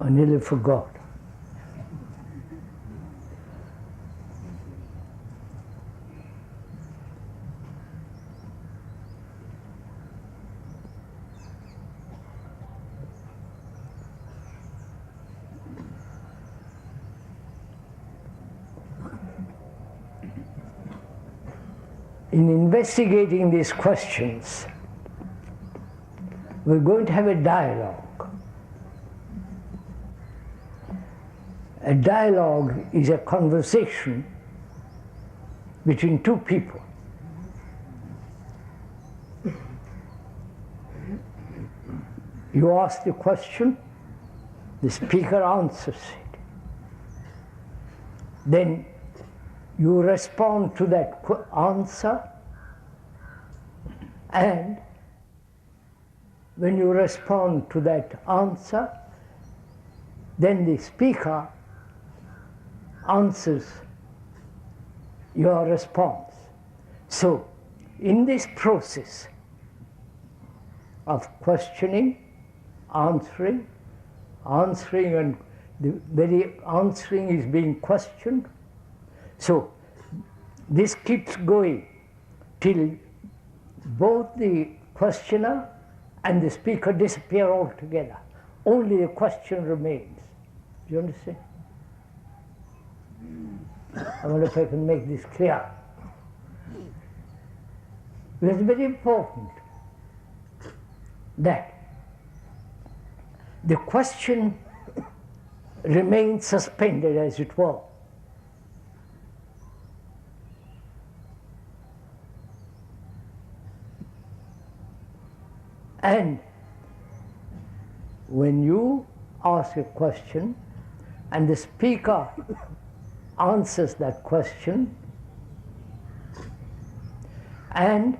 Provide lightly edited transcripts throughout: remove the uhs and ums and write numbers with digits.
I nearly forgot. In investigating these questions, we're going to have a dialogue. A dialogue is a conversation between two people. You ask the question, the speaker answers it. Then you respond to that answer, and when you respond to that answer, then the speaker answers your response. So, in this process of questioning, answering, and the very answering is being questioned. So, this keeps going till both the questioner and the speaker disappear altogether. Only the question remains. Do you understand? I wonder if I can make this clear. It's very important that the question remains suspended, as it were. And when you ask a question and the speaker answers that question, and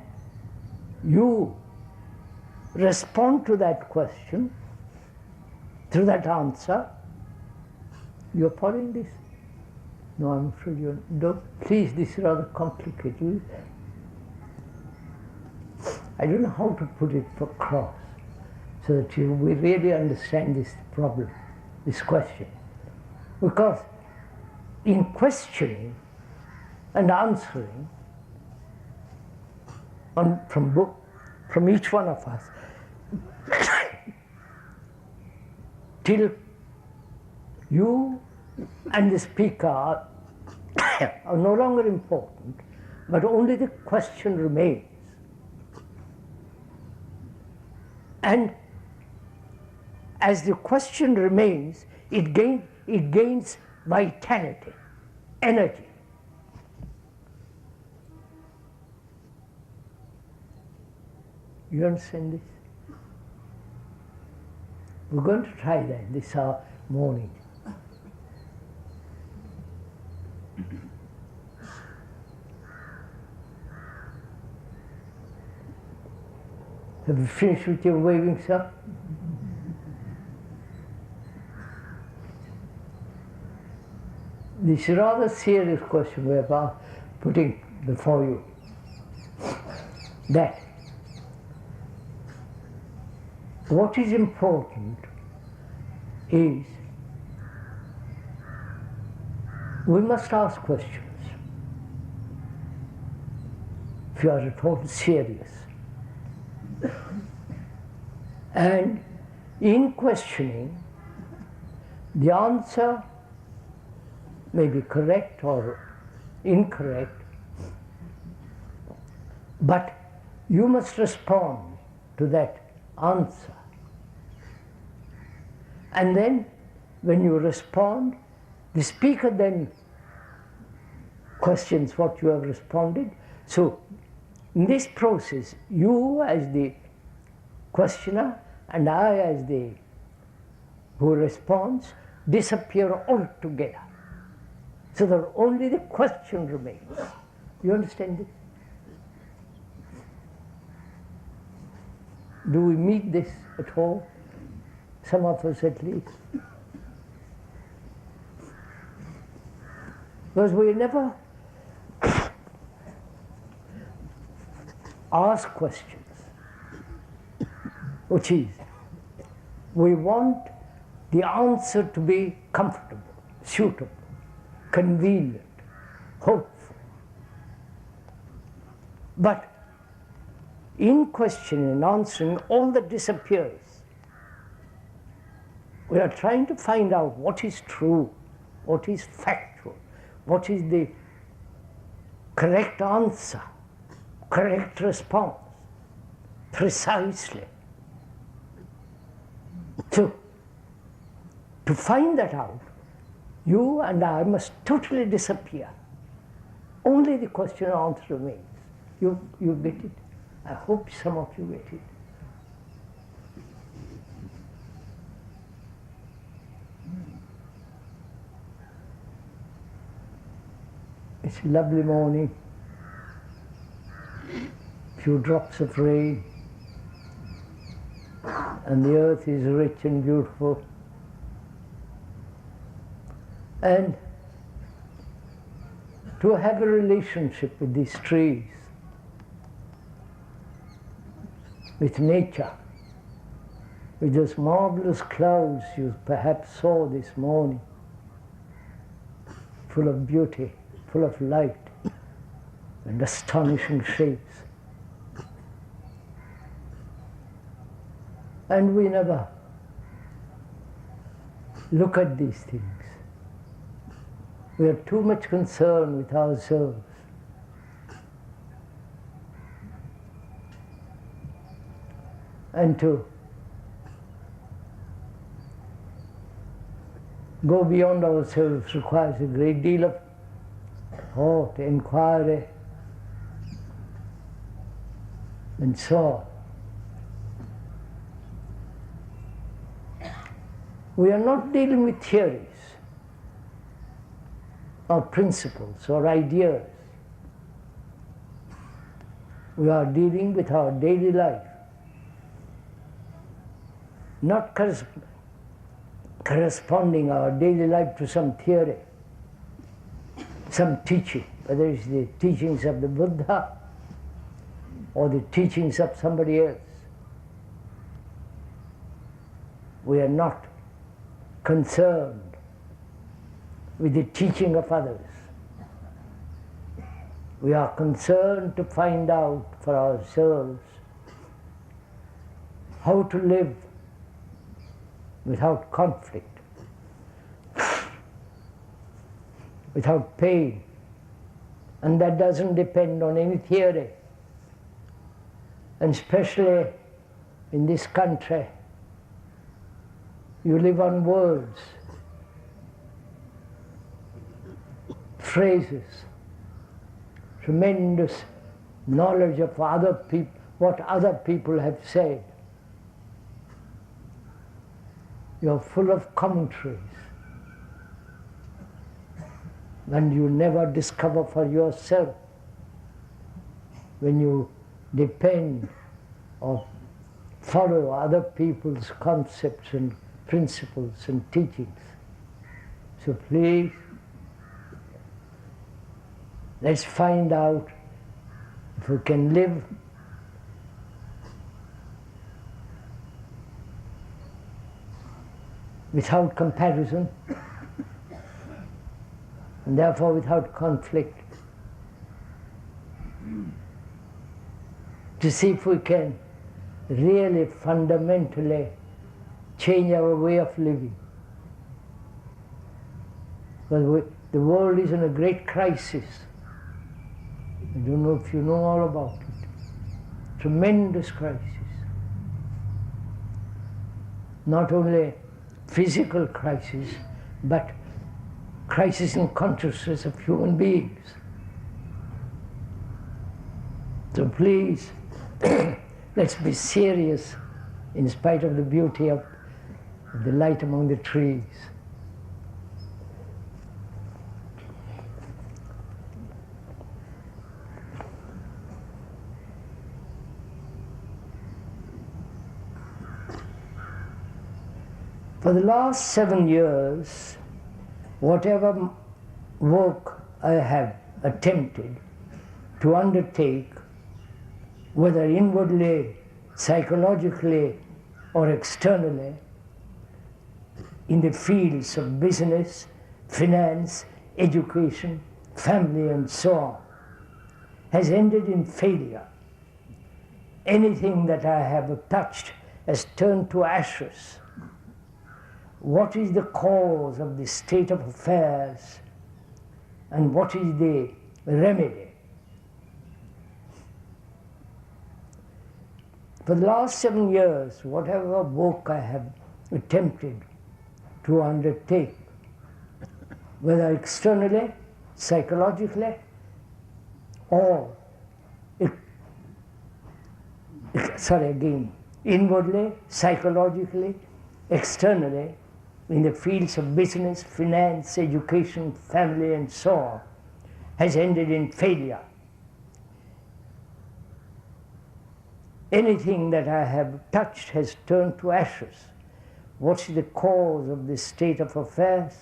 you respond to that question through that answer, you're following this? No, I'm afraid you don't. Please, this is rather complicated. I don't know how to put it across so that we really understand this problem, this question. Because in questioning and answering from each one of us, till you and the speaker are no longer important, but only the question remains. And as the question remains, it gains vitality, energy. You understand this? We're going to try that this morning. Have you finished with your waving, sir? This is a rather serious question we're putting before you. That what is important is we must ask questions if you are at all serious. And in questioning, the answer may be correct or incorrect, but you must respond to that answer. And then, when you respond, the speaker then questions what you have responded. So, in this process, you as the questioner and I as the who responds disappear altogether. So that only the question remains. You understand this? Do we meet this at all? Some of us at least. Because we never ask questions, which is, We want the answer to be comfortable, suitable, convenient, hopeful. But in questioning and answering, all that disappears. We are trying to find out what is true, what is factual, what is the correct answer, correct response, precisely. So, to find that out, you and I must totally disappear. Only the question and answer remains. You get it? I hope some of you get it. It's a lovely morning, few drops of rain, and the earth is rich and beautiful. And to have a relationship with these trees, with nature, with those marvelous clouds you perhaps saw this morning, full of beauty, full of light and astonishing shapes. And we never look at these things. We are too much concerned with ourselves. And to go beyond ourselves requires a great deal of thought, inquiry, and so on. We are not dealing with theories or principles or ideas. We are dealing with our daily life, not corresponding our daily life to some theory, some teaching, whether it's the teachings of the Buddha or the teachings of somebody else. We are not concerned with the teaching of others. We are concerned to find out for ourselves how to live without conflict, without pain. And that doesn't depend on any theory. And especially in this country, you live on words, phrases, tremendous knowledge of other people, what other people have said. You're full of commentaries, and you never discover for yourself when you depend or follow other people's concepts and principles and teachings. So please, let's find out if we can live without comparison and therefore without conflict, to see if we can really fundamentally change our way of living. Because the world is in a great crisis. I don't know if you know all about it. Tremendous crisis. Not only physical crisis, but crisis in consciousness of human beings. So please, let's be serious in spite of the beauty of the light among the trees. For the last 7 years, whatever work I have attempted to undertake, whether inwardly, psychologically, or externally, in the fields of business, finance, education, family, and so on, has ended in failure. Anything that I have touched has turned to ashes. What is the cause of this state of affairs, and what is the remedy? For the last 7 years, whatever work I have attempted to undertake, whether externally, psychologically, or inwardly, psychologically, externally, in the fields of business, finance, education, family, and so on, has ended in failure. Anything that I have touched has turned to ashes. What is the cause of this state of affairs,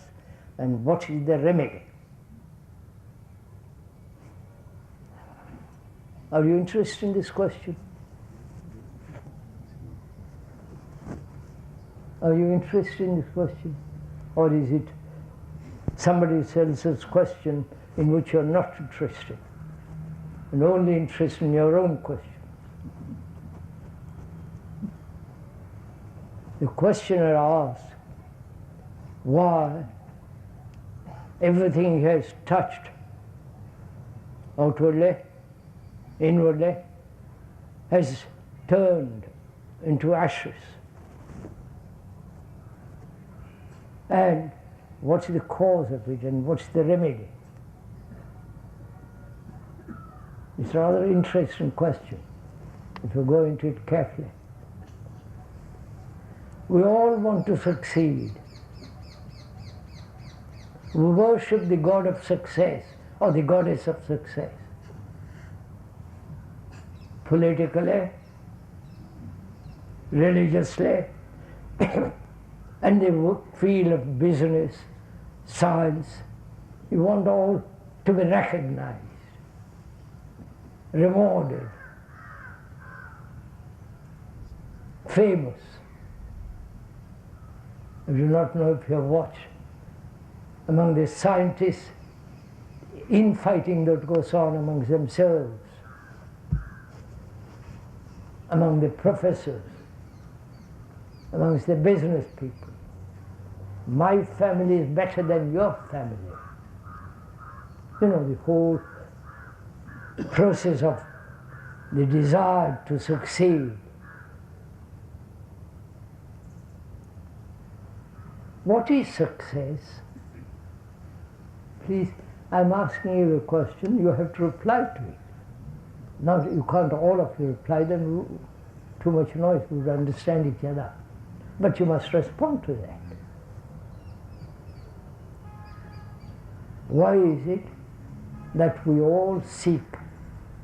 and what is the remedy? Are you interested in this question? Are you interested in this question? Or is it somebody else's question in which you are not interested, and only interested in your own question? The questioner asks why everything he has touched, outwardly, inwardly, has turned into ashes. And what's the cause of it, and what's the remedy? It's a rather interesting question if you go into it carefully. We all want to succeed. We worship the god of success or the goddess of success. Politically, religiously, and the field of business, science, you want all to be recognized, rewarded, famous. I do not know if you have watched among the scientists infighting that goes on amongst themselves, among the professors, amongst the business people. My family is better than your family. You know, the whole process of the desire to succeed. What is success? Please, I'm asking you a question, you have to reply to it. Now, you can't all of you reply, then too much noise, we would understand each other. But you must respond to that. Why is it that we all seek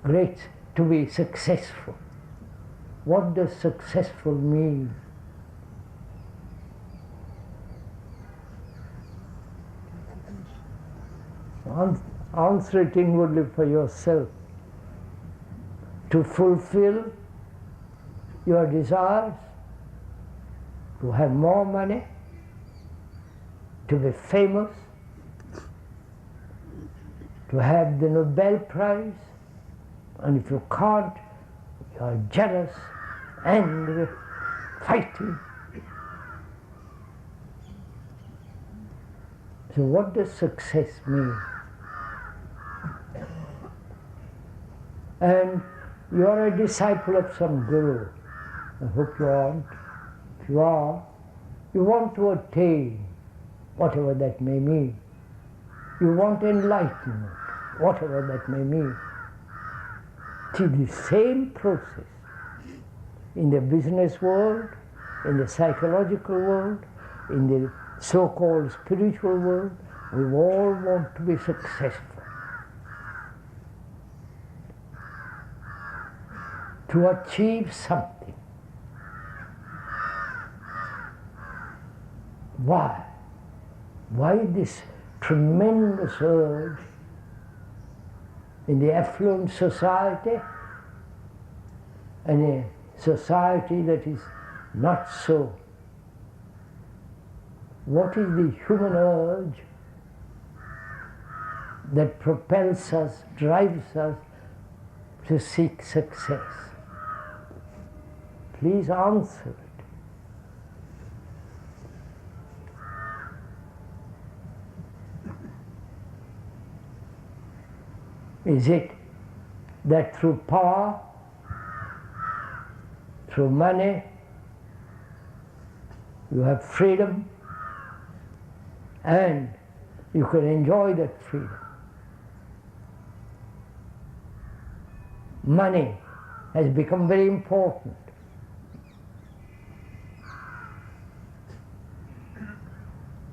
to be successful? What does successful mean? Answer it inwardly for yourself. To fulfill your desires, to have more money, to be famous, to have the Nobel Prize, and if you can't, you are jealous, angry, fighting. So what does success mean? And you are a disciple of some guru. I hope you aren't. If you are, you want to attain whatever that may mean. You want enlightenment, whatever that may mean. See, the same process in the business world, in the psychological world, in the so-called spiritual world, we all want to be successful. To achieve something. Why? Why this tremendous urge in the affluent society and a society that is not so What is the human urge that propels us, drives us to seek success? Please answer it. Is it that through power, through money, you have freedom and you can enjoy that freedom? Money has become very important.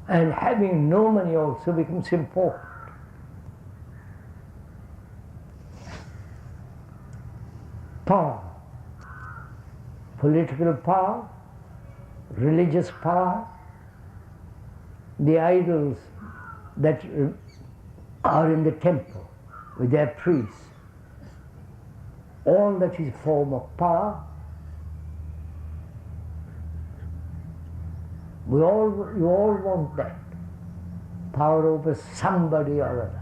And having no money also becomes important. Power, political power, religious power, the idols that are in the temple with their priests, all that is a form of power. You all want that, power over somebody or other.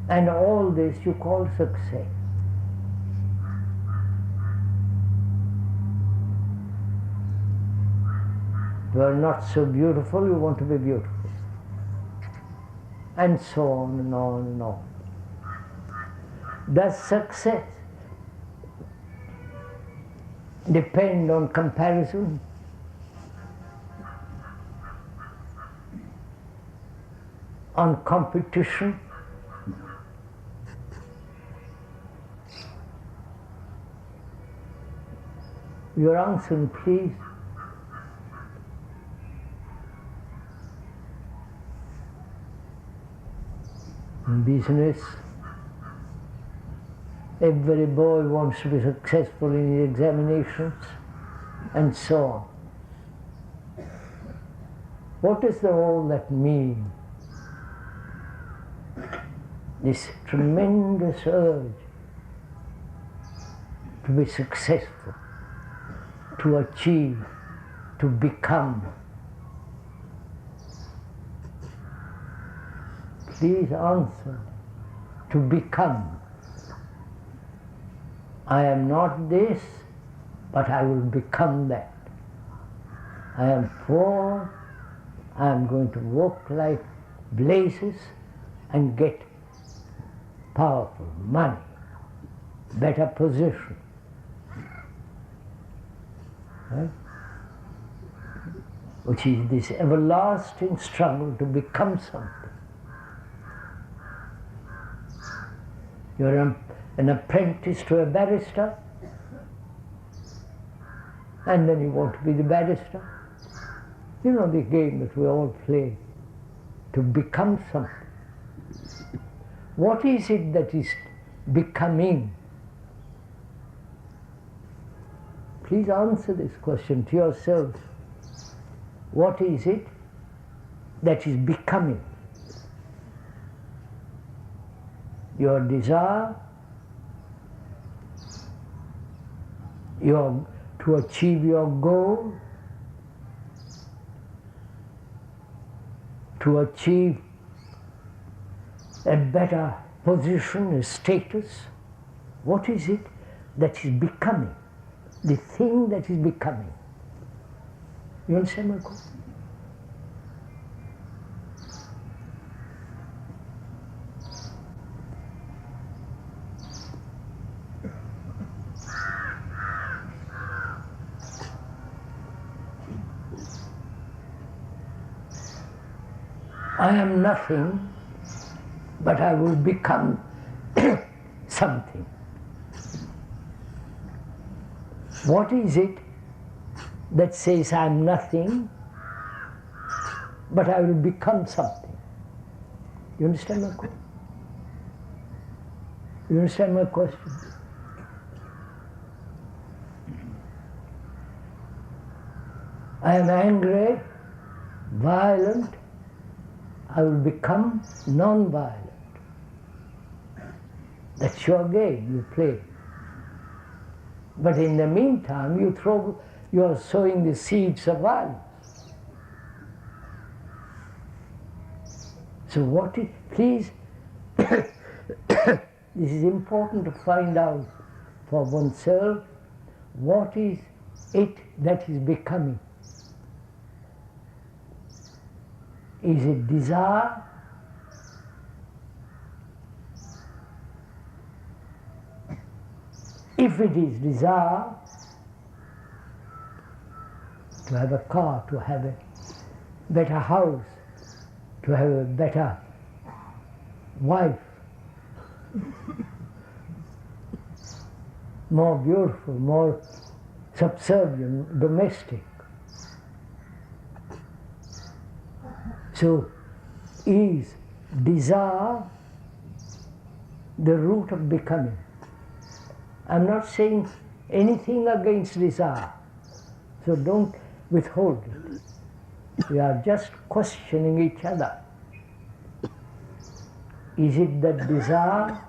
And all this you call success. You are not so beautiful, you want to be beautiful. And so on and on and on. Does success depend on comparison? On competition? Your answer, please. In business, every boy wants to be successful in his examinations, and so on. What does all that mean? This tremendous urge to be successful, to achieve, to become. Please answer. To become. I am not this, but I will become that. I am poor, I am going to work like blazes and get powerful, money, better position. Right? Which is this everlasting struggle to become something. You're an apprentice to a barrister, and then you want to be the barrister. You know the game that we all play, to become something. What is it that is becoming? Please answer this question to yourself. What is it that is becoming? Your desire, to achieve your goal, to achieve a better position, a status. What is it that is becoming? The thing that is becoming. You understand my question? I am nothing, but I will become something. What is it that says I am nothing, but I will become something? You understand my question? You understand my question? I am angry, violent, I will become non-violent. That's your game, you play. But in the meantime, you throw you are sowing the seeds of violence. So what is, please, this is important to find out for oneself, what is it that is becoming. Is it desire? If it is desire, to have a car, to have a better house, to have a better wife, more beautiful, more subservient, domestic. So, is desire the root of becoming? I'm not saying anything against desire, so don't withhold it. We are just questioning each other. Is it that desire,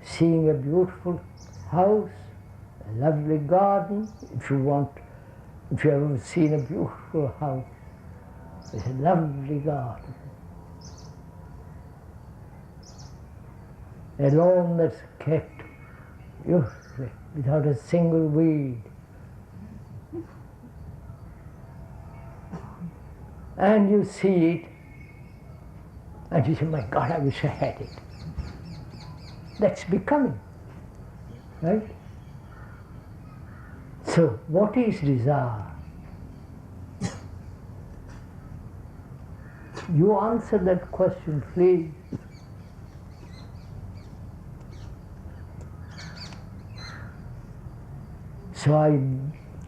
seeing a beautiful house, a lovely garden, if you have ever seen a beautiful house, it's a lovely garden. A lawn that's kept beautifully, without a single weed. And you see it, and you say, my God, I wish I had it. That's becoming, right? So, what is desire? You answer that question, please. So I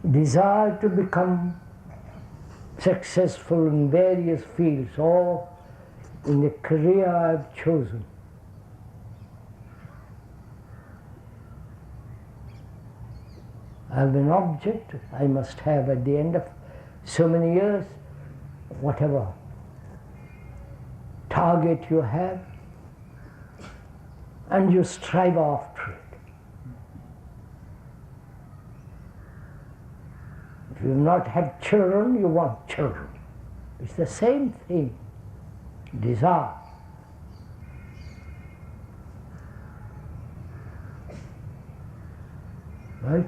desire to become successful in various fields or in the career I've chosen. I have an object I must have at the end of so many years, whatever target you have, and you strive after it. If you've not had children, you want children. It's the same thing, desire. Right?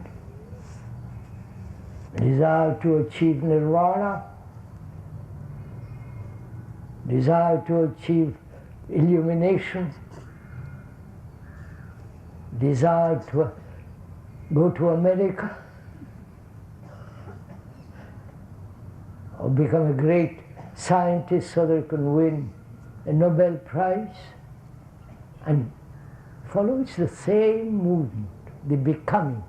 Desire to achieve nirvana, desire to achieve illumination, desire to go to America, or become a great scientist so that you can win a Nobel Prize, and follow. It's the same movement, the becoming.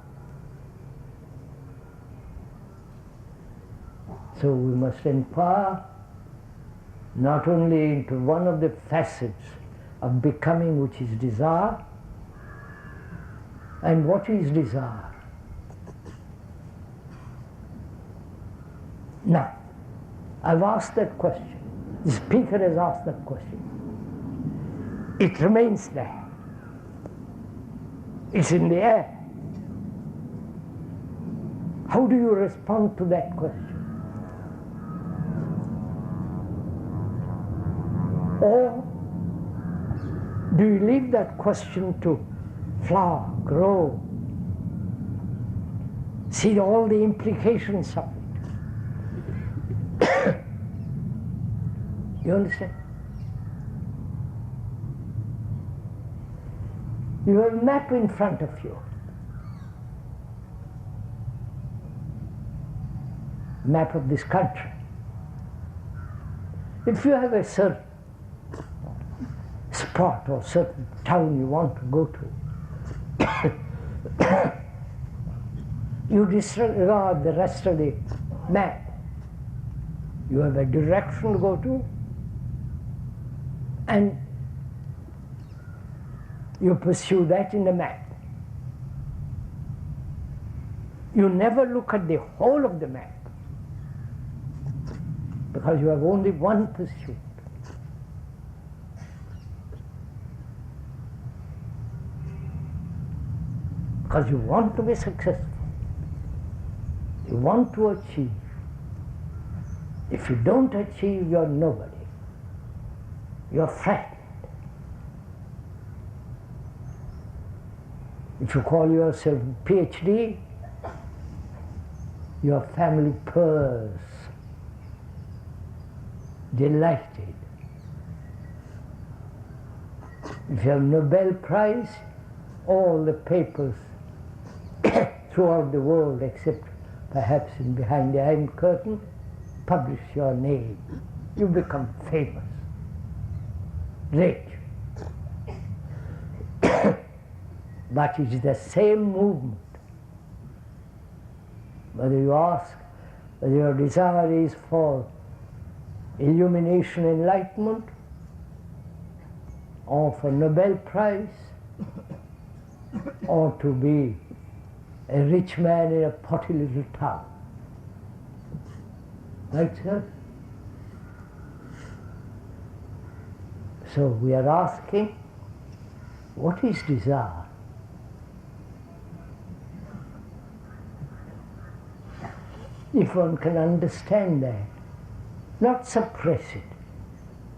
So we must inquire not only into one of the facets of becoming, which is desire, and what is desire? Now, I've asked that question. The speaker has asked that question. It remains there. It's in the air. How do you respond to that question? Or do you leave that question to flower, grow, see all the implications of it? You understand? You have a map in front of you. Map of this country. If you have a certain spot or certain town you want to go to, you disregard the rest of the map. You have a direction to go to, and you pursue that in the map. You never look at the whole of the map, because you have only one pursuit. Because you want to be successful. You want to achieve. If you don't achieve, you're nobody. You're frightened. If you call yourself PhD, your family purrs, delighted. If you have Nobel Prize, all the papers throughout the world, except perhaps in behind the Iron Curtain, publish your name. You become famous, rich. But it is the same movement. Whether you ask whether your desire is for illumination, enlightenment, or for Nobel Prize, or to be a rich man in a potty little town. Right, sir? So we are asking, what is desire? If one can understand that, not suppress it,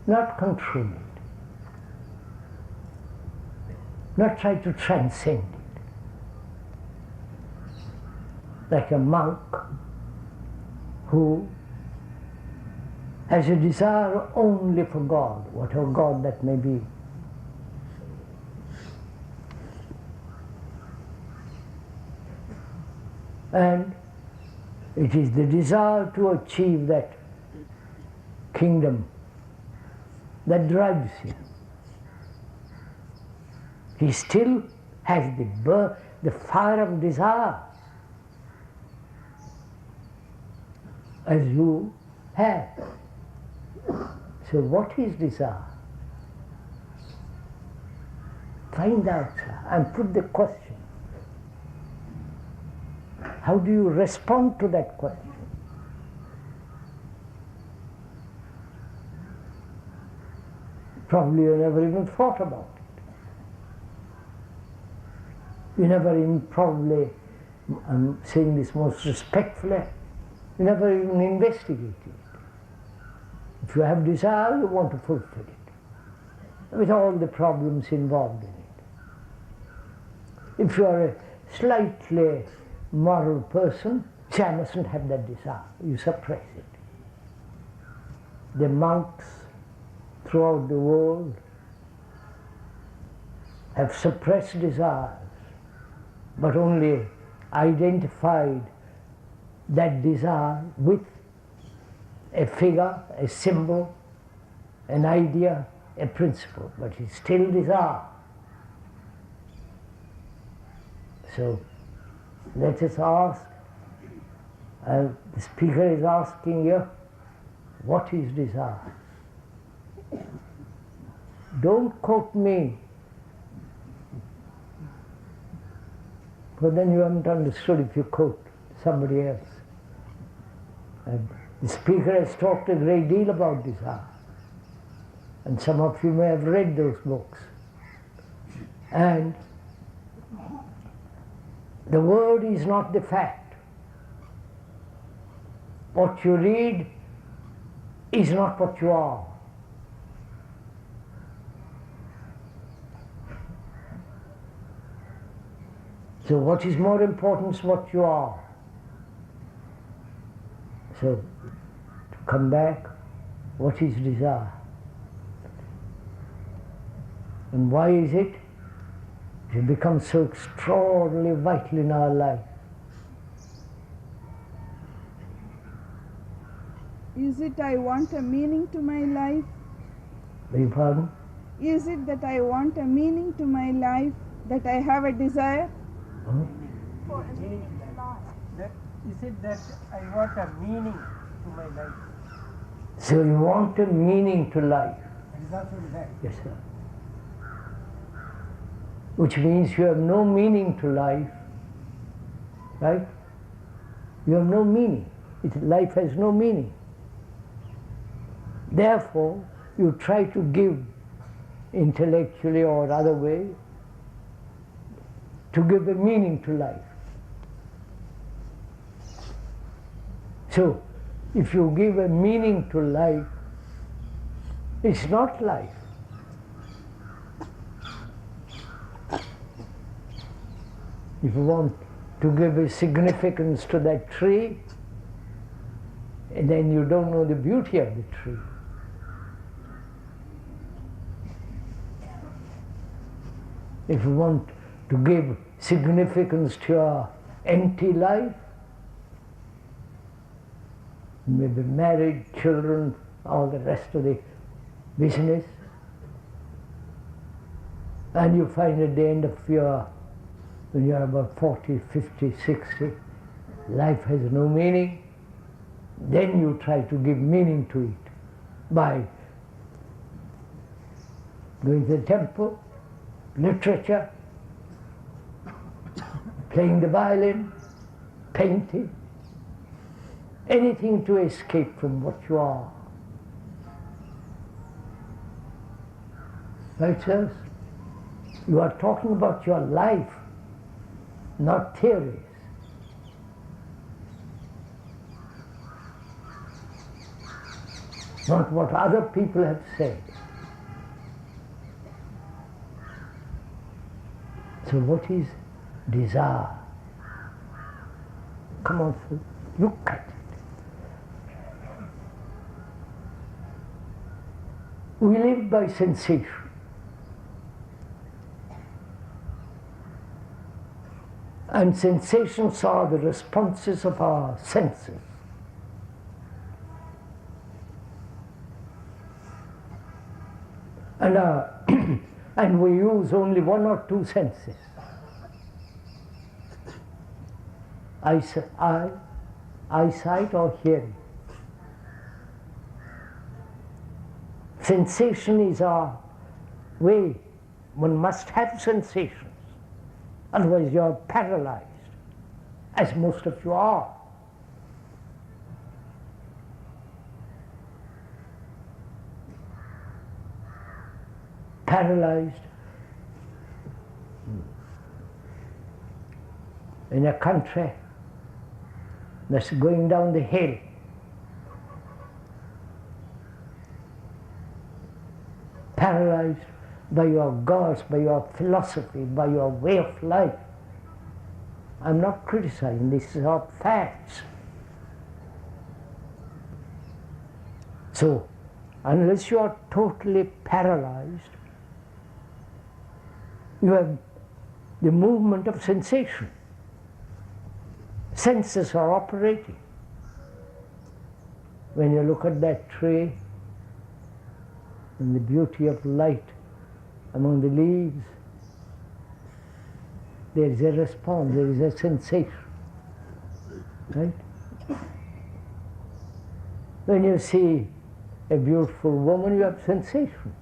not control it, not try to transcend it. Like a monk who has a desire only for God, whatever God that may be. And it is the desire to achieve that kingdom that drives him. He still has the fire of desire, as you have. So what is desire? Find out, sir, and put the question. How do you respond to that question? Probably you never even thought about it. You never even probably, I'm saying this most respectfully, you never even investigated it. If you have desire, you want to fulfill it, with all the problems involved in it. If you are a slightly moral person, say, I mustn't have that desire. You suppress it. The monks throughout the world have suppressed desires, but only identified that desire with a figure, a symbol, an idea, a principle, but it's still desire. So let us ask, the speaker is asking you, what is desire? Don't quote me, for then you haven't understood if you quote somebody else. And the speaker has talked a great deal about desire, and some of you may have read those books. And the word is not the fact. What you read is not what you are. So what is more important is what you are. So, to come back, what is desire? And why is it? It becomes so extraordinarily vital in our life. Is it I want a meaning to my life? Beg your pardon? Is it that I want a meaning to my life, that I have a desire? Huh? For a meaning to life. Is it that I want a meaning to my life? So you want a meaning to life. It is also desire. Yes, sir. Which means you have no meaning to life, right? You have no meaning. Life has no meaning. Therefore, you try to give intellectually or other way to give a meaning to life. So, if you give a meaning to life, it's not life. If you want to give a significance to that tree, and then you don't know the beauty of the tree. If you want to give significance to your empty life, maybe married, children, all the rest of the business, and you find at the end of when you're about 40, 50, 60, life has no meaning, then you try to give meaning to it by going to the temple, literature, playing the violin, painting, anything to escape from what you are. Right, sirs? You are talking about your life, not theories. Not what other people have said. So what is desire? Come on, sir, look at it. We live by sensation. And sensations are the responses of our senses. And we use only one or two senses. Eyesight or hearing. Sensation is our way. One must have sensations. Otherwise you are paralyzed, as most of you are. Paralyzed in a country that's going down the hill. Paralyzed by your gods, by your philosophy, by your way of life. I'm not criticizing, these are facts. So, unless you are totally paralyzed, you have the movement of sensation. Senses are operating. When you look at that tree and the beauty of light among the leaves, there is a response, there is a sensation, right? When you see a beautiful woman, you have sensations.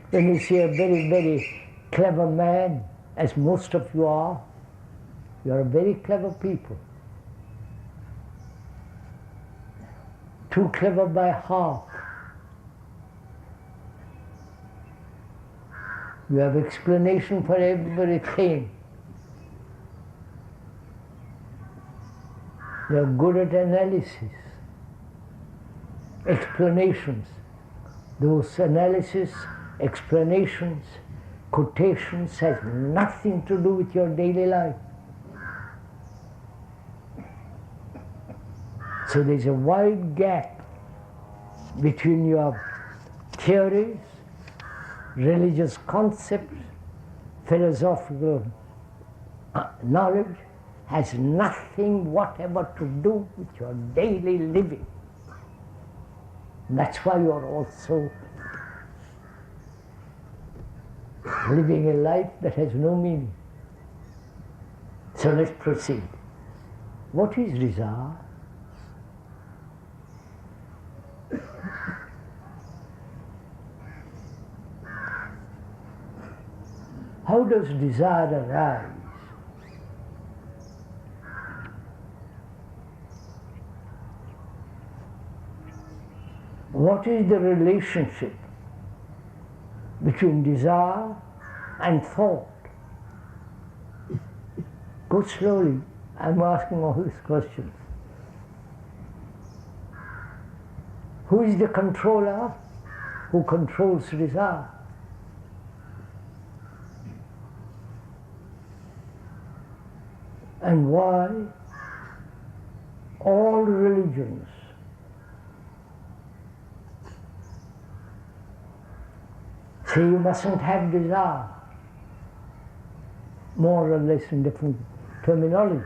When you see a very, very clever man, as most of you are very clever people. Too clever by half. You have explanation for everything. You are good at analysis, explanations. Those analysis, explanations, quotations has nothing to do with your daily life. So there's a wide gap between your theories, religious concepts, philosophical knowledge, has nothing whatever to do with your daily living. And that's why you are also living a life that has no meaning. So let's proceed. What is desire? How does desire arise? What is the relationship between desire and thought? Go slowly. I'm asking all these questions. Who is the controller? Who controls desire? And why all religions say you mustn't have desire, more or less in different terminology.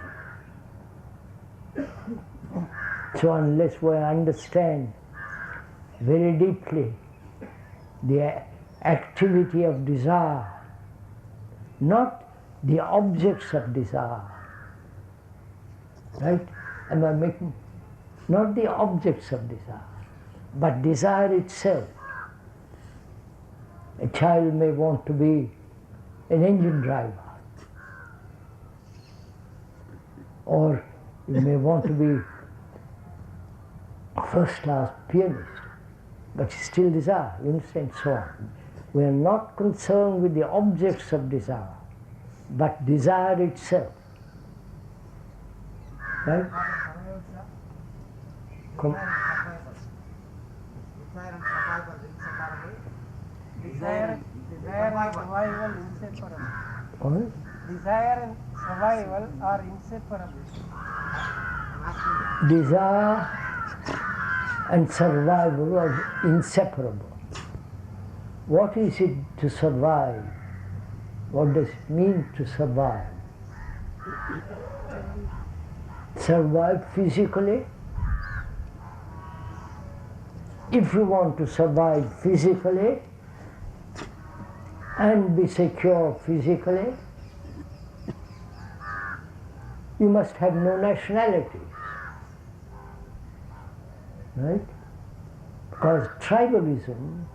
So unless we understand very deeply the activity of desire, not the objects of desire, right? Am I making? Not the objects of desire, but desire itself. A child may want to be an engine driver, or you may want to be a first-class pianist, but you still desire, you understand, so on. We are not concerned with the objects of desire, but desire itself. Right? Desire and survival inseparable. What? Desire and survival are inseparable. Desire and survival are inseparable. What is it to survive? What does it mean to survive? Survive physically? If you want to survive physically and be secure physically, you must have no nationalities, right? Because tribalism,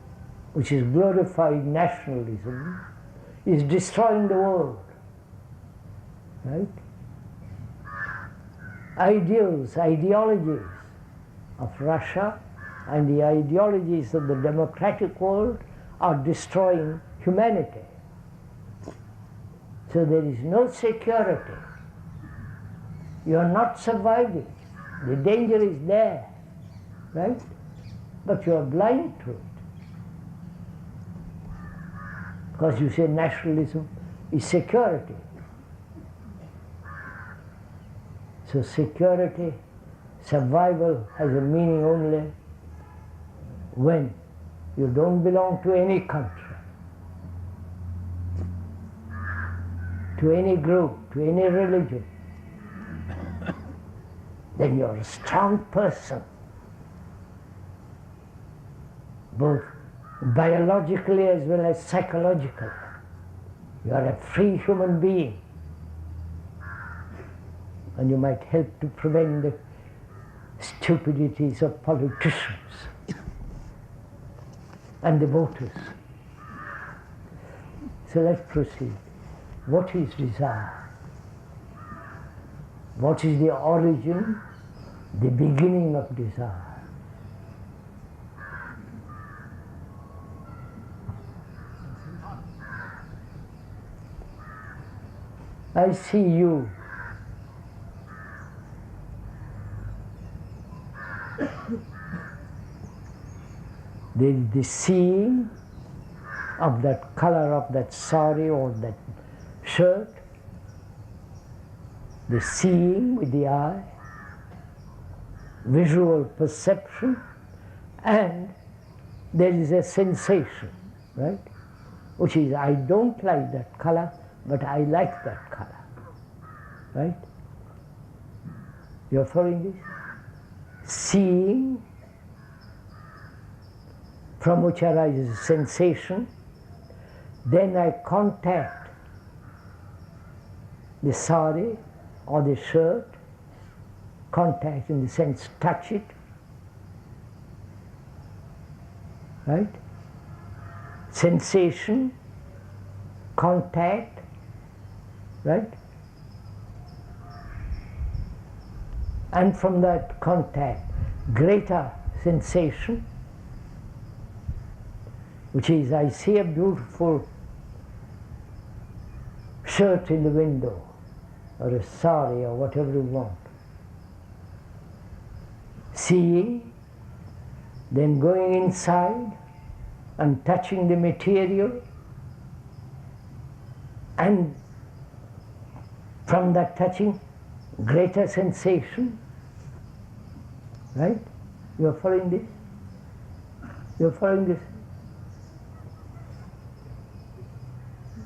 which is glorified nationalism, is destroying the world, right? Ideals, ideologies of Russia and the ideologies of the democratic world are destroying humanity. So there is no security. You are not surviving. The danger is there, right? But you are blind to it. Because you say nationalism is security. So security, survival has a meaning only when you don't belong to any country, to any group, to any religion. Then you're a strong person, both biologically as well as psychologically. You are a free human being, and you might help to prevent the stupidities of politicians and the voters. So let's proceed. What is desire? What is the origin, the beginning of desire? I see you. There is the seeing of that color of that sari or that shirt, the seeing with the eye, visual perception, and there is a sensation, right? Which is, I don't like that color, but I like that color, right? You're following this? Seeing, from which arises sensation, then I contact the sari or the shirt, contact in the sense touch it, right? Sensation, contact, right? And from that contact, greater sensation, which is, I see a beautiful shirt in the window, or a sorry or whatever you want. Seeing, then going inside and touching the material, and from that touching, greater sensation, right? You are following this? You are following this?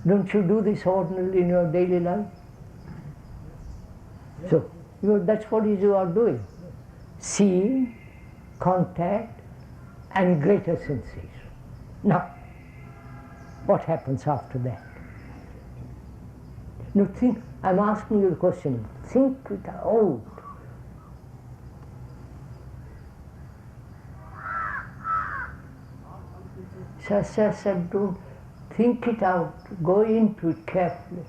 Don't you do this ordinarily in your daily life? So, that's what you are doing. Seeing, contact, and greater sensation. Now, what happens after that? Now think, I'm asking you the question, think it out. Sir, don't think it out, go into it carefully.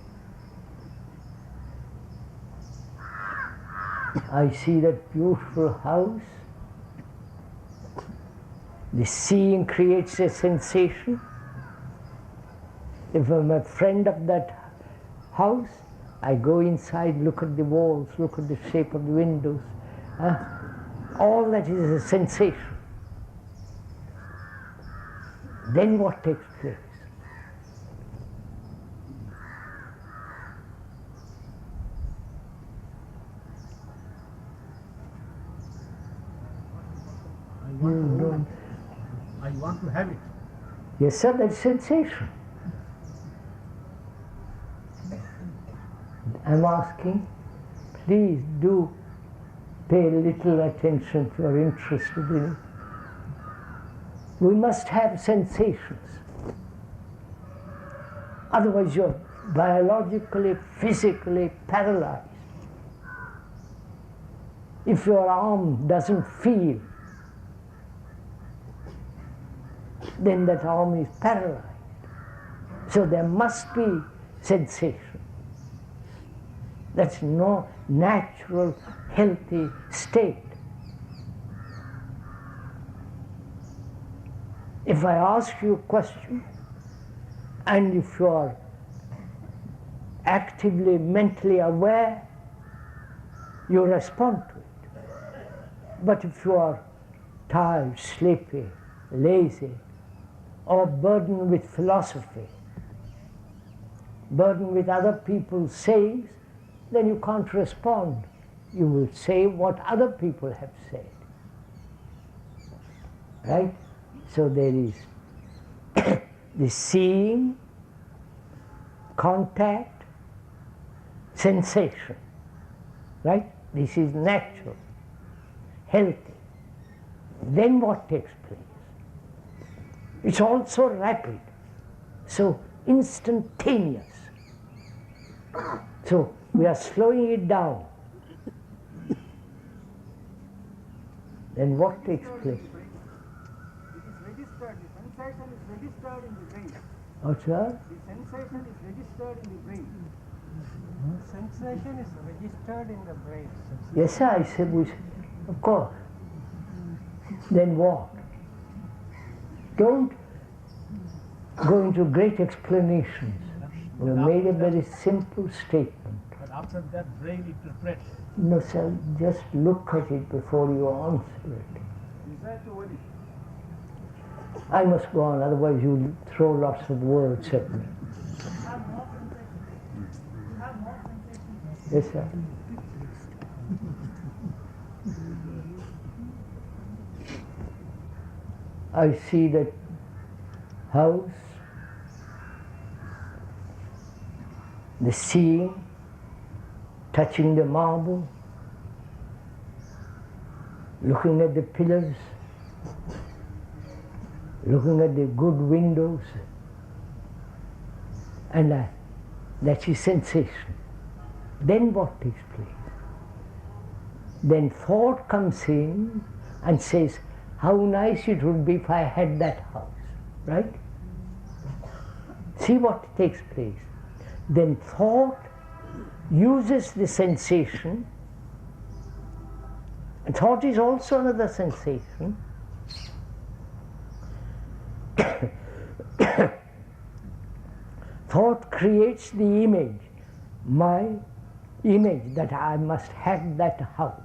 I see that beautiful house. The seeing creates a sensation. If I'm a friend of that house, I go inside, look at the walls, look at the shape of the windows. All that is a sensation. Then what takes place? I want to have it. Yes, sir, that's sensation. I'm asking, please do pay little attention if you're interested in it. We must have sensations. Otherwise you're biologically, physically paralyzed. If your arm doesn't feel, then that arm is paralyzed. So there must be sensation. That's no natural, healthy state. If I ask you a question, and if you are actively, mentally aware, you respond to it. But if you are tired, sleepy, lazy, or burdened with philosophy, burdened with other people's sayings, then you can't respond. You will say what other people have said. Right? So there is the seeing, contact, sensation. Right? This is natural, healthy. Then what takes place? It's also rapid, so instantaneous. So we are slowing it down. Then what takes place? It is registered, the sensation is registered in the brain. What's that? The sensation is registered in the brain. Sensation is registered in the brain. Yes, sir, I said, of course. Then what? Don't go into great explanations. We made a very simple statement. But after that, brain interprets. No, sir, just look at it before you answer it. Desire to worry. I must go on, otherwise you'll throw lots of words at me. Yes, sir. I see that house, the seeing, touching the marble, looking at the pillars, looking at the good windows, and that is sensation. Then what takes place? Then thought comes in and says, how nice it would be if I had that house, right? See what takes place. Then thought uses the sensation, and thought is also another sensation. Thought creates the image, my image that I must have that house,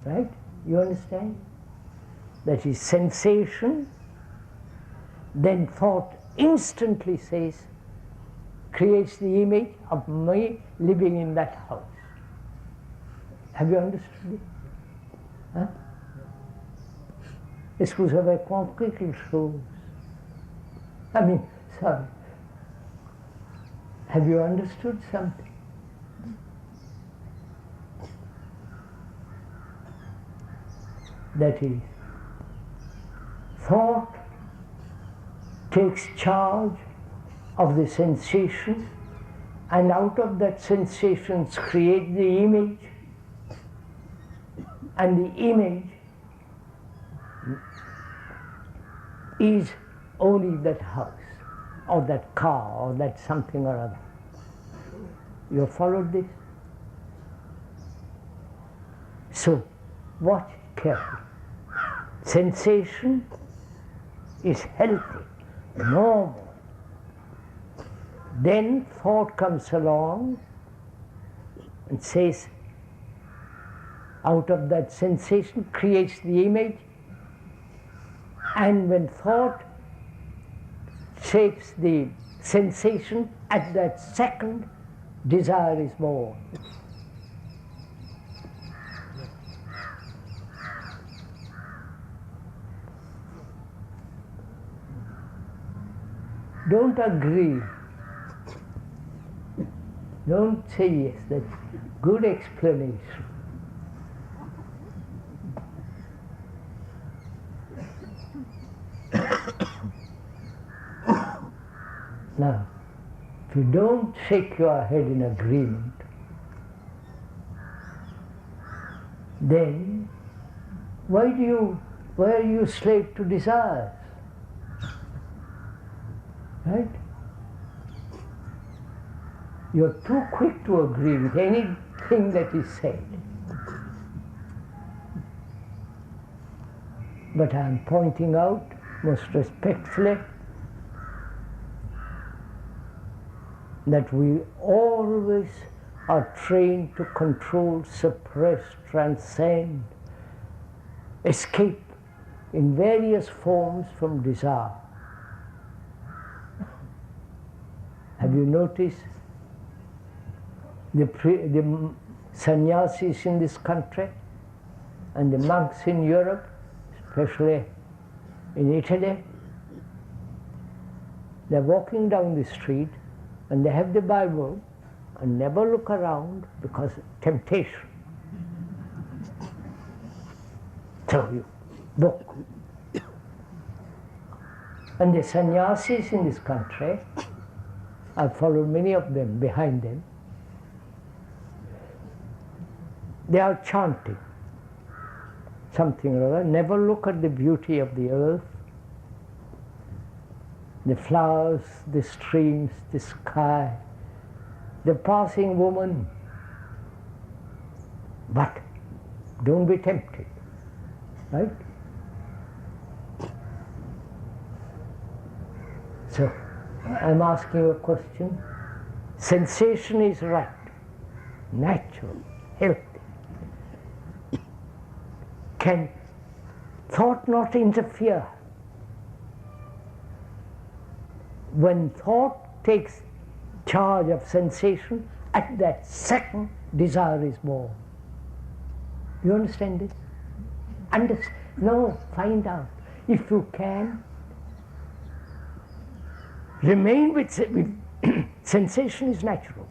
right? You understand? That is sensation, then thought instantly says, creates the image of me living in that house. Have you understood it? Hein? Est-ce que vous avez compris quelque chose? I mean, sorry. Have you understood something? That is, thought takes charge of the sensation, and out of that sensation create the image, and the image is only that house, or that car, or that something or other. You have followed this? So, watch carefully. Sensation is healthy, normal. Then thought comes along and says, out of that sensation creates the image, and when thought shapes the sensation, at that second, desire is born. Don't agree. Don't say yes, that's good explanation. Now, if you don't shake your head in agreement, then why are you slave to desires? Right? You're too quick to agree with anything that is said. But I'm pointing out most respectfully that we always are trained to control, suppress, transcend, escape in various forms from desire. Have you noticed the sannyasis in this country and the monks in Europe, especially in Italy? They're walking down the street and they have the Bible and never look around because temptation. So you look. And the sannyasis in this country, I've followed many of them behind them, they are chanting something or other, never look at the beauty of the earth, the flowers, the streams, the sky, the passing woman. But don't be tempted, right? So, I'm asking you a question. Sensation is right, natural, healthy. Can thought not interfere? When thought takes charge of sensation, at that second, desire is born. You understand this? No, find out. If you can, remain with sensation is natural.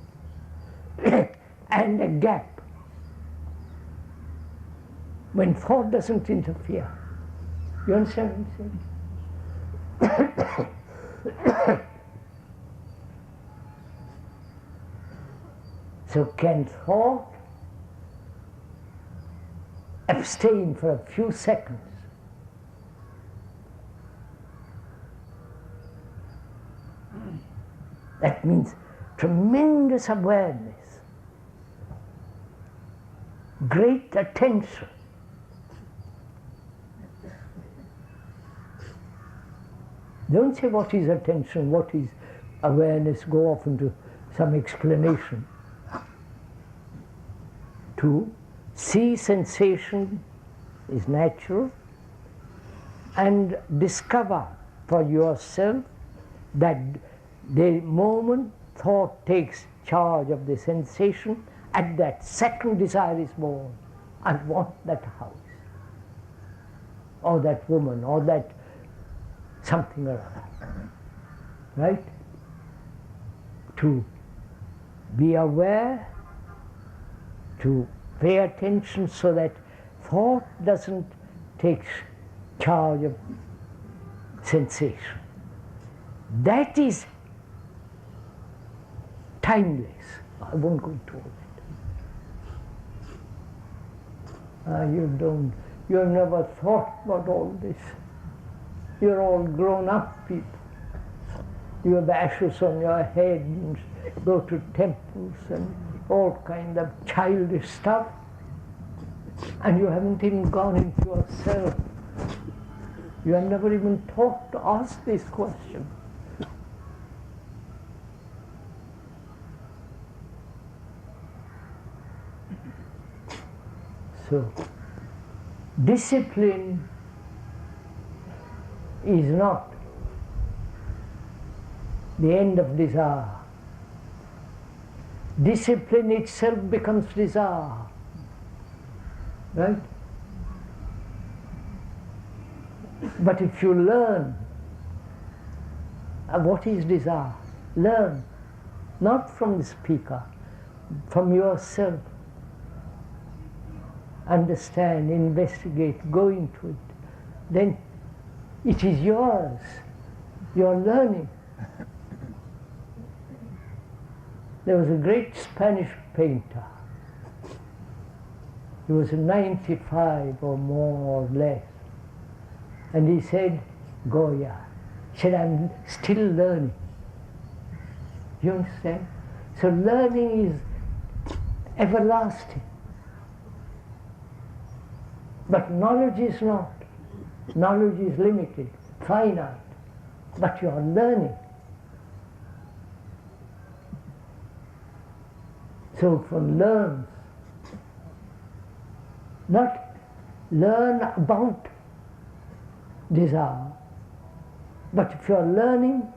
And a gap when thought doesn't interfere. You understand what I'm saying? So can thought abstain for a few seconds? That means tremendous awareness, great attention. Don't say what is attention, what is awareness, go off into some explanation. to see sensation is natural and discover for yourself that the moment thought takes charge of the sensation, at that second desire is born. I want that house, or that woman, or that something or other. Right? To be aware, to pay attention so that thought doesn't take charge of sensation. That is timeless. I won't go into all that. You have never thought about all this. You're all grown up people. You have ashes on your head and go to temples and all kind of childish stuff. And you haven't even gone into yourself. You have never even thought to ask this question. So, discipline is not the end of desire. Discipline itself becomes desire. Right? But if you learn what is desire, learn, not from the speaker, from yourself. Understand, investigate, go into it. Then it is yours. You're learning. There was a great Spanish painter. He was 95 or more or less. And he said, Goya, he said, I'm still learning. You understand? So learning is everlasting. But knowledge is not. Knowledge is limited, finite. But you are learning. So one learns. Not learn about desire, but if you are learning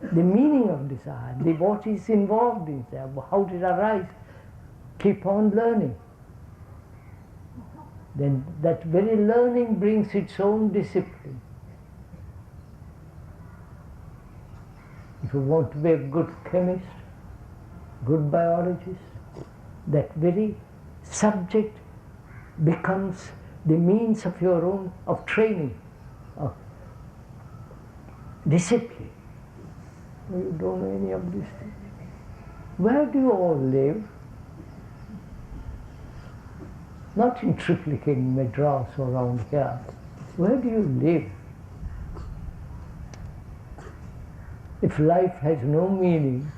the meaning of desire, what is involved in desire, how did it arise, keep on learning. Then that very learning brings its own discipline. If you want to be a good chemist, good biologist, that very subject becomes the means of your own, of training, of discipline. You don't know any of these things. Where do you all live? Not in Triplicate, Madras, or around here. Where do you live? If life has no meaning,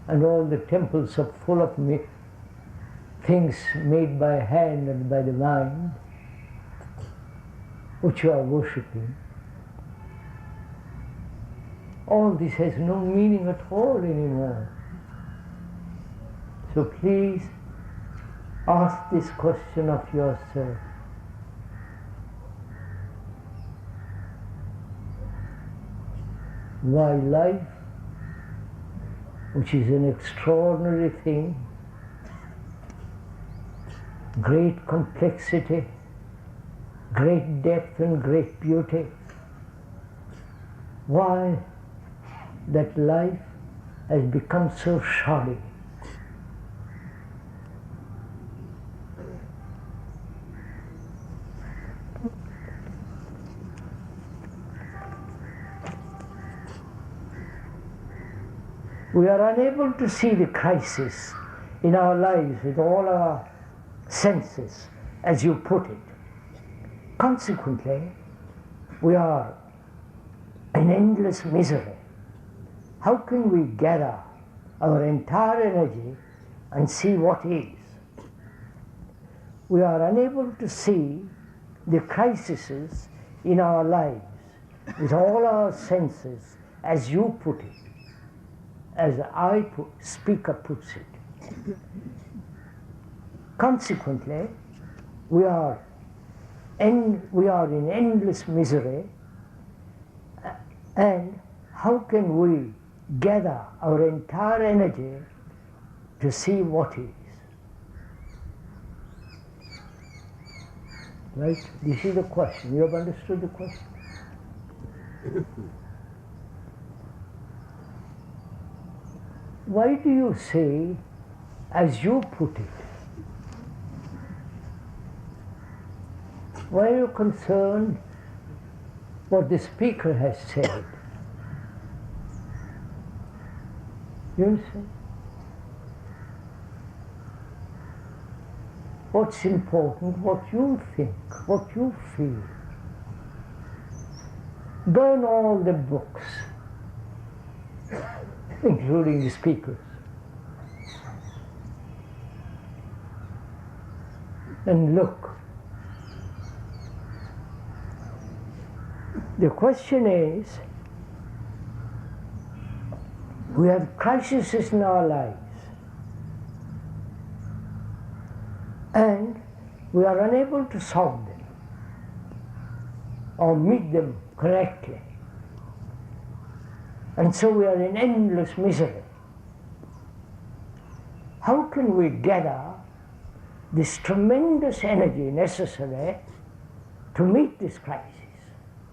and all the temples are full of things made by hand and by the mind, which you are worshipping, all this has no meaning at all anymore. So please ask this question of yourself. Why life, which is an extraordinary thing, great complexity, great depth and great beauty, why that life has become so shoddy? We are unable to see the crisis in our lives with all our senses, as you put it. Consequently, we are in endless misery. How can we gather our entire energy and see what is? We are unable to see the crises in our lives with all our senses, as you put it, as speaker puts it. Consequently, we are in endless misery, and how can we gather our entire energy to see what is? Right? This is the question. You have understood the question? Why do you say, as you put it? Why are you concerned what the speaker has said? You understand? What's important? What you think, what you feel. Burn all the books, including the speakers. And look. The question is, we have crises in our lives, and we are unable to solve them or meet them correctly. And so we are in endless misery. How can we gather this tremendous energy necessary to meet this crisis?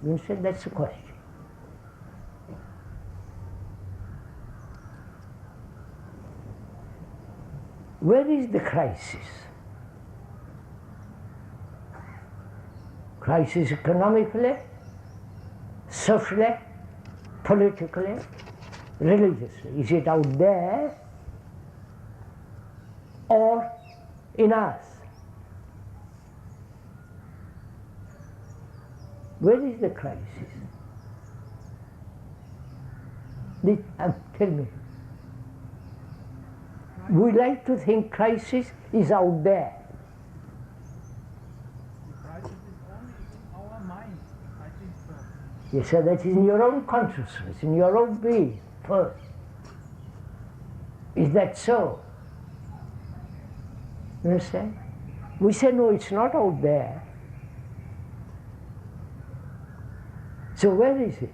You said that's the question. Where is the crisis? Crisis economically, socially, politically, religiously. Is it out there or in us? Where is the crisis? Tell me. We like to think crisis is out there. The crisis is only in our mind. I think so. Yes, sir, that is in your own consciousness, in your own being first. Is that so? You understand? We say, no, it's not out there. So where is it?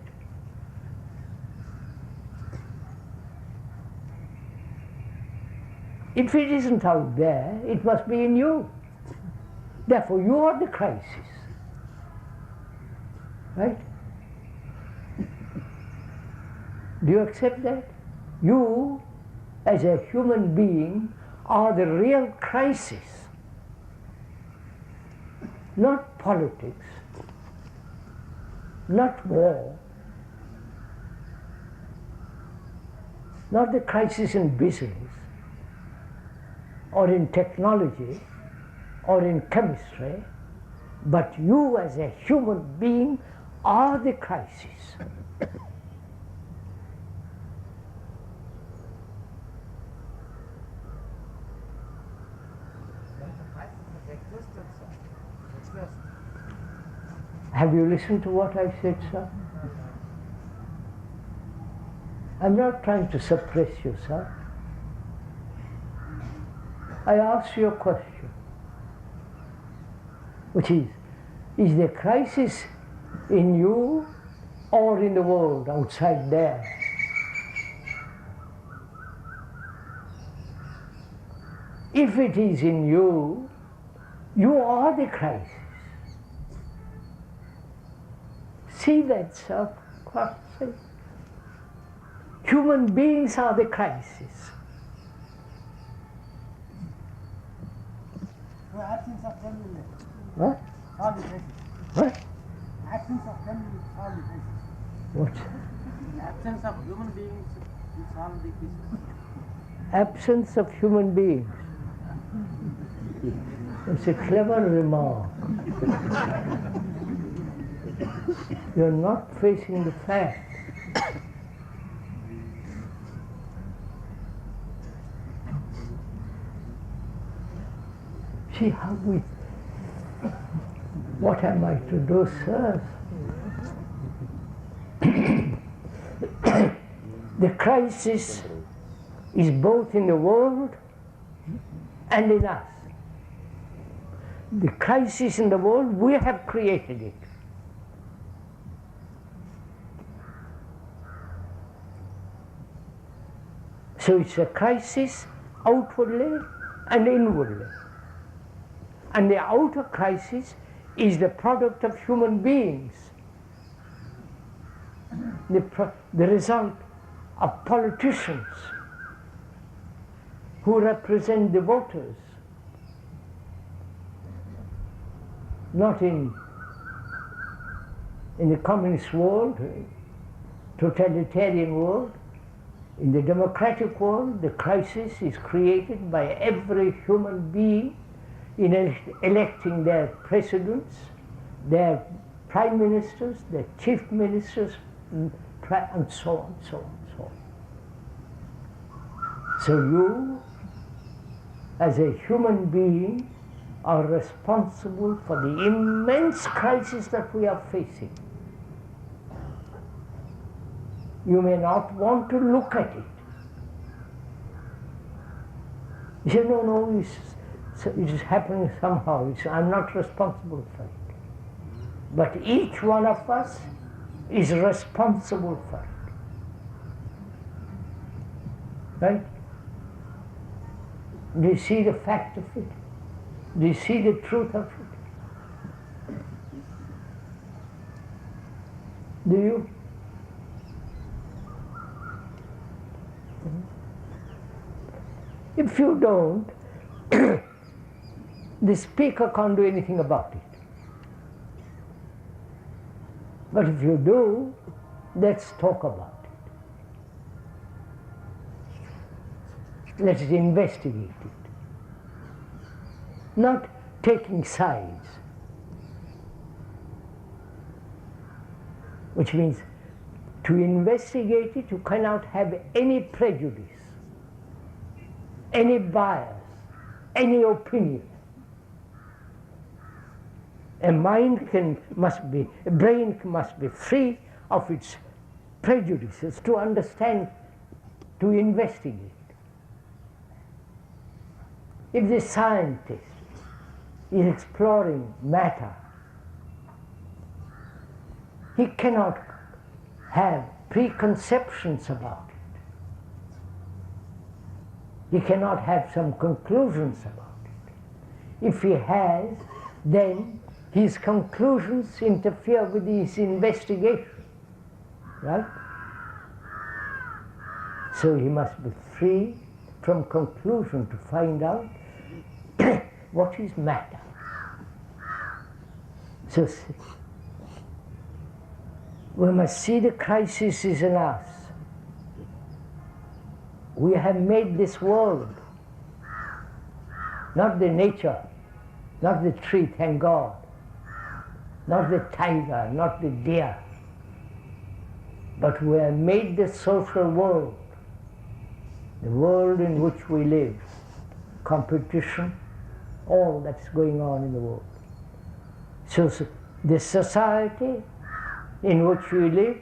If it isn't out there, it must be in you. Therefore, you are the crisis. Right? Do you accept that? You, as a human being, are the real crisis. Not politics, not war, not the crisis in business, or in technology, or in chemistry, but you as a human being are the crisis. Have you listened to what I said, sir? I'm not trying to suppress you, sir. I ask you a question, which is the crisis in you or in the world outside there? If it is in you, you are the crisis. See that, sir? Human beings are the crisis. So absence of them will What? solve the crisis. What? Absence of them will solve the crisis. What? Absence of human beings will solve the crisis. Absence of human beings. It's a clever remark. You're not facing the fact. See how we, what am I to do, sir? The crisis is both in the world and in us. The crisis in the world, we have created it. So it's a crisis outwardly and inwardly. And the outer crisis is the product of human beings, the result of politicians who represent the voters, not in the communist world, totalitarian world. In the democratic world, the crisis is created by every human being in electing their presidents, their prime ministers, their chief ministers, and so on, so on, so on. So you, as a human being, are responsible for the immense crisis that we are facing. You may not want to look at it. You say, no, it is happening somehow. I'm not responsible for it. But each one of us is responsible for it. Right? Do you see the fact of it? Do you see the truth of it? Do you? If you don't, the speaker can't do anything about it. But if you do, let's talk about it. Let's investigate it. Not taking sides, which means to investigate it, you cannot have any prejudice, any bias, any opinion. A brain must be free of its prejudices to understand, to investigate. If the scientist is exploring matter, he cannot have preconceptions about it. He cannot have some conclusions about it. If he has, then his conclusions interfere with his investigation, right? So he must be free from conclusion to find out what is matter. So we must see the crisis is in us. We have made this world, not the nature, not the tree, thank God, not the tiger, not the deer, but we have made the social world, the world in which we live, competition, all that's going on in the world. So the society in which we live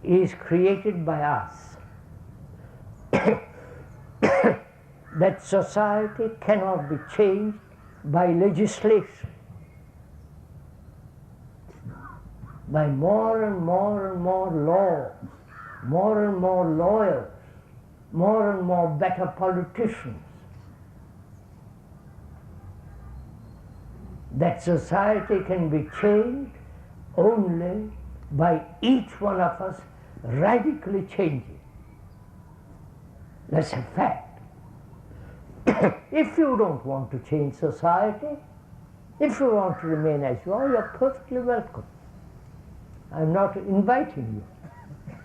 is created by us. That society cannot be changed by legislation, by more and more and more laws, more and more lawyers, more and more better politicians. That society can be changed only by each one of us radically changing. That's a fact. If you don't want to change society, if you want to remain as you are, you're perfectly welcome. I'm not inviting you.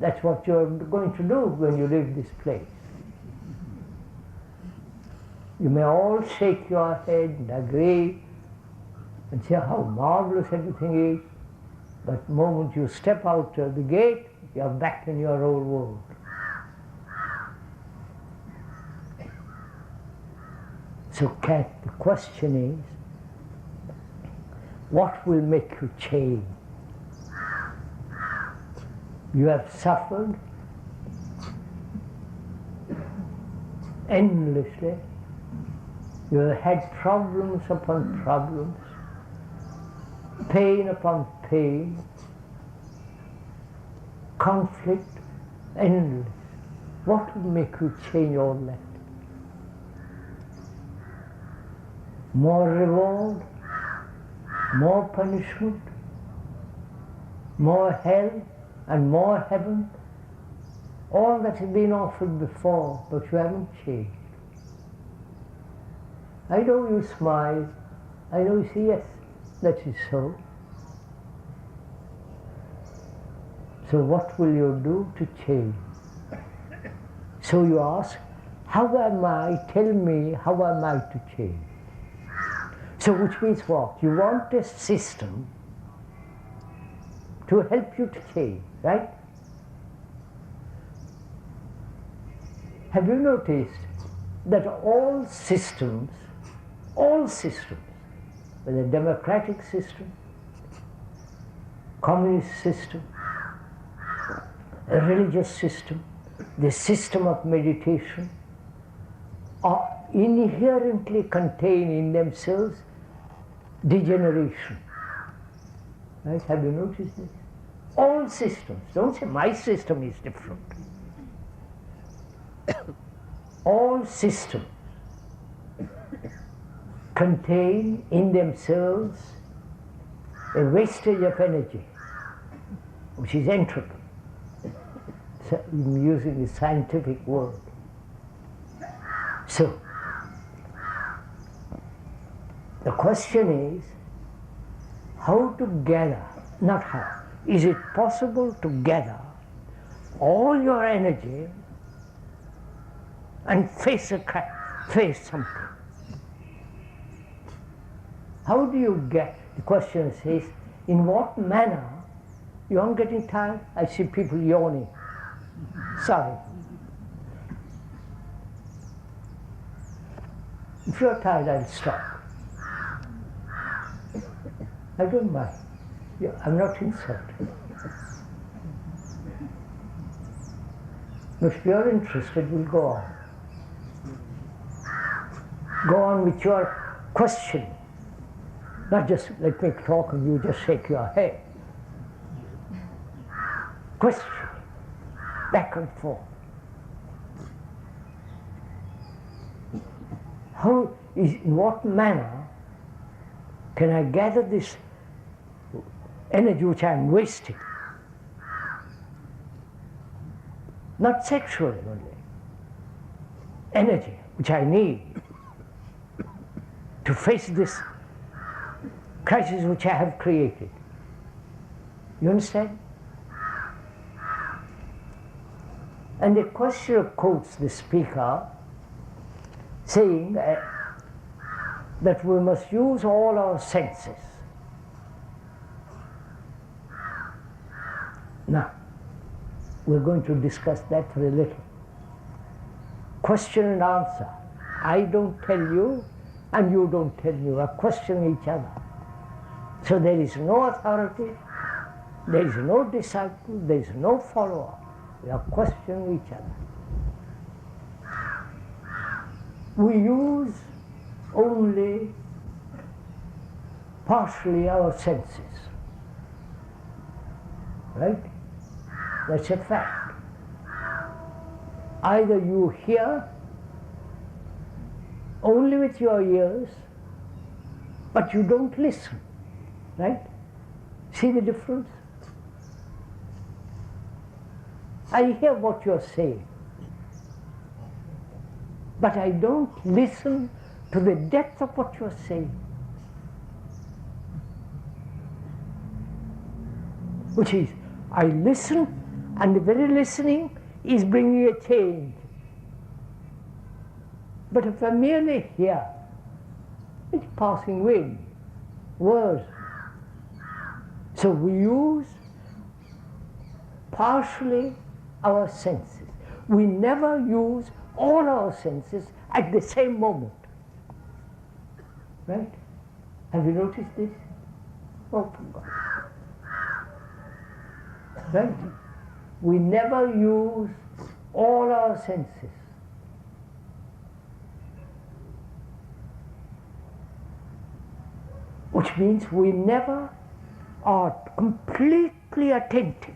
That's what you're going to do when you leave this place. You may all shake your head and agree and say how marvelous everything is, but the moment you step out of the gate, you're back in your old world. So the question is, what will make you change? You have suffered endlessly You have had problems upon problems, pain upon pain, conflict, endless. What will make you change all that? More reward, more punishment, more hell and more heaven, all that has been offered before, but you haven't changed. I know you smile, I know you say, yes, that is so. So what will you do to change? So you ask, how am I, tell me, how am I to change? So which means what? You want a system to help you to change, right? Have you noticed that all systems, whether democratic system, communist system, a religious system, the system of meditation, are inherently contain in themselves degeneration. Right? Have you noticed this? All systems, don't say my system is different. All systems contain in themselves a wastage of energy, which is entropy. So I'm using the scientific word. So, the question is, how to gather, not how, is it possible to gather all your energy and face something? How do you get, the question says, in what manner, you aren't getting tired? I see people yawning. Sorry. If you're tired, I'll stop. I don't mind. I'm not insulted. But if you're interested, we'll go on. Go on with your question. Not just let me talk and you just shake your head. Question, back and forth. In what manner can I gather this energy which I'm wasting? Not sexually only. Energy which I need to face this crisis which I have created. You understand? And the questioner quotes the speaker saying that we must use all our senses. Now, we're going to discuss that for a little. Question and answer. I don't tell you, and you don't tell me. We're questioning each other. So there is no authority, there is no disciple, there is no follower. We are questioning each other. We use only partially our senses. Right? That's a fact. Either you hear only with your ears, but you don't listen. Right? See the difference? I hear what you're saying, but I don't listen to the depth of what you're saying. Which is, I listen, and the very listening is bringing a change. But if I merely hear, it's passing wind, words. So we use partially our senses. We never use all our senses at the same moment. Right? Have you noticed this? Oh, God. Right? We never use all our senses. which means we never are completely attentive,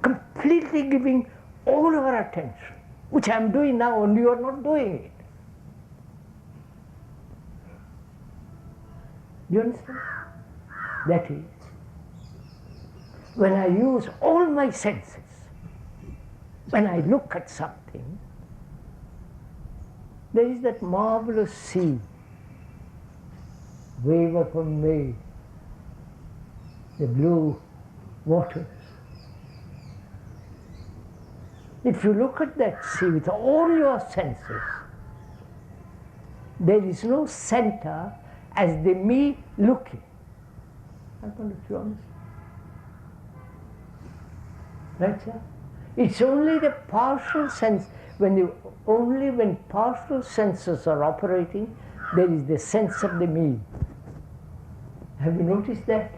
completely giving all our attention, which I am doing now and you are not doing it. Do you understand? That is, when I use all my senses, when I look at something, there is that marvelous sea, wave upon wave, the blue waters. If you look at that sea with all your senses, there is no center as the me looking. I don't know if you understand. Right, sir? It's only the partial sense, only when partial senses are operating, there is the sense of the me. Have you noticed that?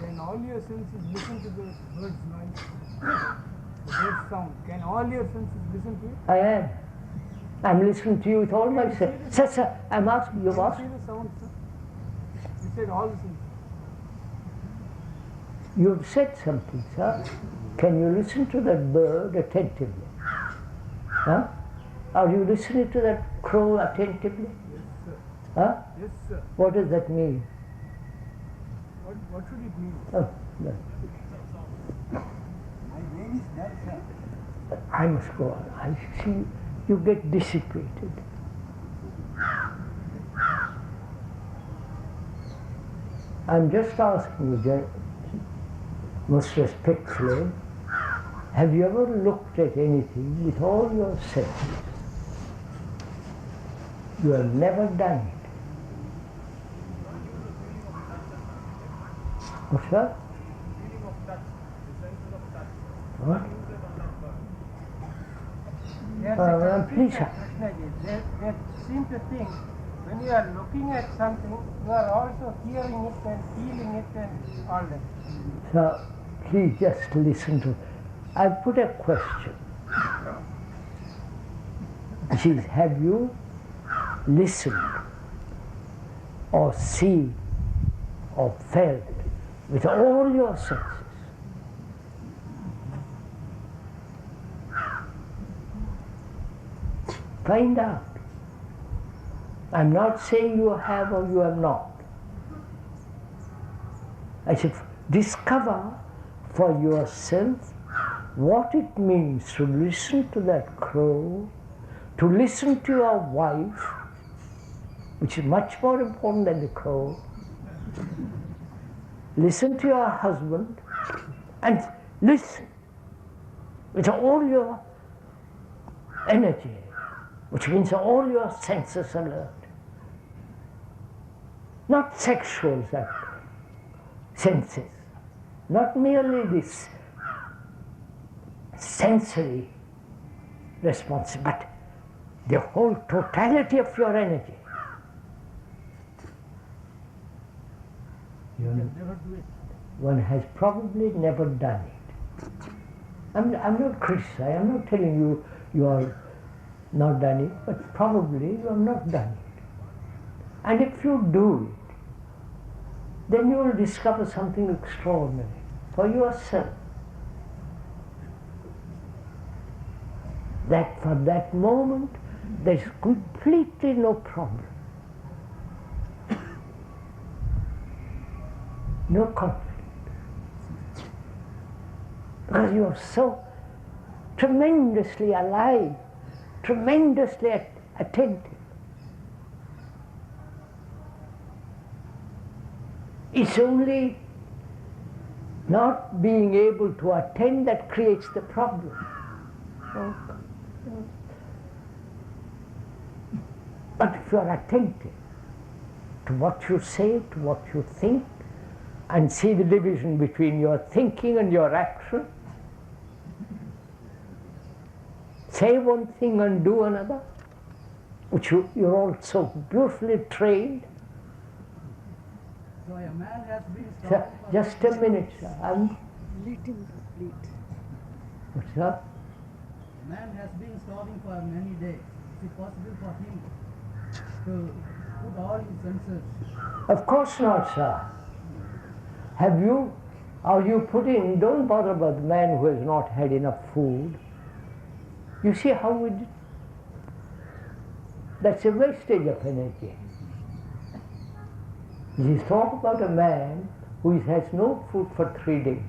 Can all your senses listen to the bird's noise? The bird's sound. Can all your senses listen to it? I am. I'm listening to you with all my senses. Sir, I'm asking you what? Can you see the sound, sir? You said all the senses. You've said something, sir. Can you listen to that bird attentively? Huh? Are you listening to that crow attentively? Yes, sir. Huh? Yes, sir. What does that mean? What should it mean? Oh, no. My brain is dead, sir. I must go on. I see you get dissipated. I'm just asking you, most respectfully, have you ever looked at anything with all your senses? You have never done it. What's that? What? Yes, Please, sir. they seem to think when you are looking at something, you are also hearing it and feeling it and all that. So, please just listen to. I put a question. Which is, have you listened or seen or felt with all your senses? Find out. I'm not saying you have or you have not. I said, discover for yourself what it means to listen to that crow, to listen to your wife, which is much more important than the crow. Listen to your husband and listen with all your energy, which means all your senses alert. Not sexual senses, not merely this sensory response, but the whole totality of your energy. Never do it. One has probably never done it. I'm not criticizing, I'm not telling you you are not done it, but probably you have not done it. And if you do it, then you will discover something extraordinary for yourself. That for that moment, there is completely no problem. No conflict. Because you are so tremendously alive, tremendously attentive. It's only not being able to attend that creates the problem. But if you are attentive to what you say, to what you think, and see the division between your thinking and your action, say one thing and do another, which you're all so beautifully trained. So a man has been Sir, just a minute, sir. Let him complete. What's that? Man has been starving for many days. it possible for him to put all his senses? Of course not, sir. Are you putting, don't bother about the man who has not had enough food. You see how we did? That's a wastage of energy. You talk about a man who has no food for 3 days.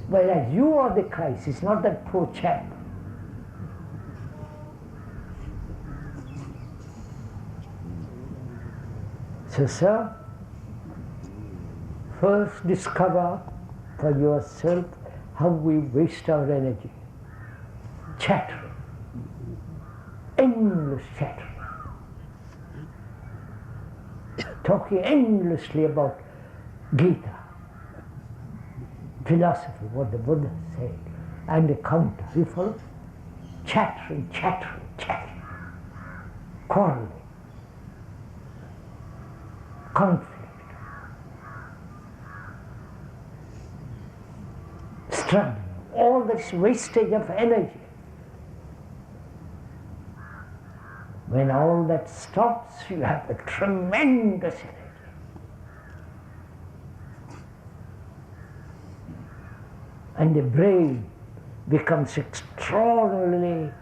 Whereas you are the crisis, not that poor chap. So, sir, first discover for yourself how we waste our energy. Chattering, endless chattering. Talking endlessly about Gita, philosophy, what the Buddha said, and the counter. You follow? Chattering, chattering, chattering. Quarreling. Conflict. Struggling. All this wastage of energy. When all that stops, you have a tremendous energy. And the brain becomes extraordinarily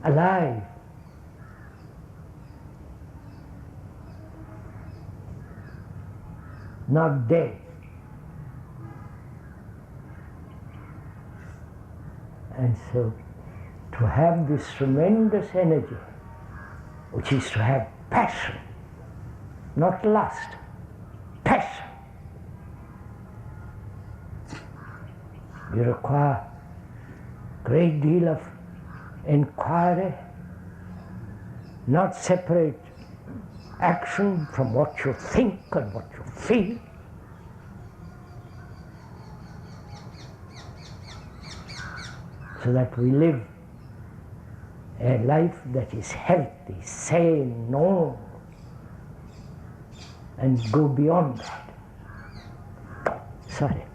alive. Not dead. And so, to have this tremendous energy, which is to have passion, not lust, passion. You require a great deal of inquiry, not separate action from what you think and what you feel. So that we live a life that is healthy, sane, normal, and go beyond that. Sorry.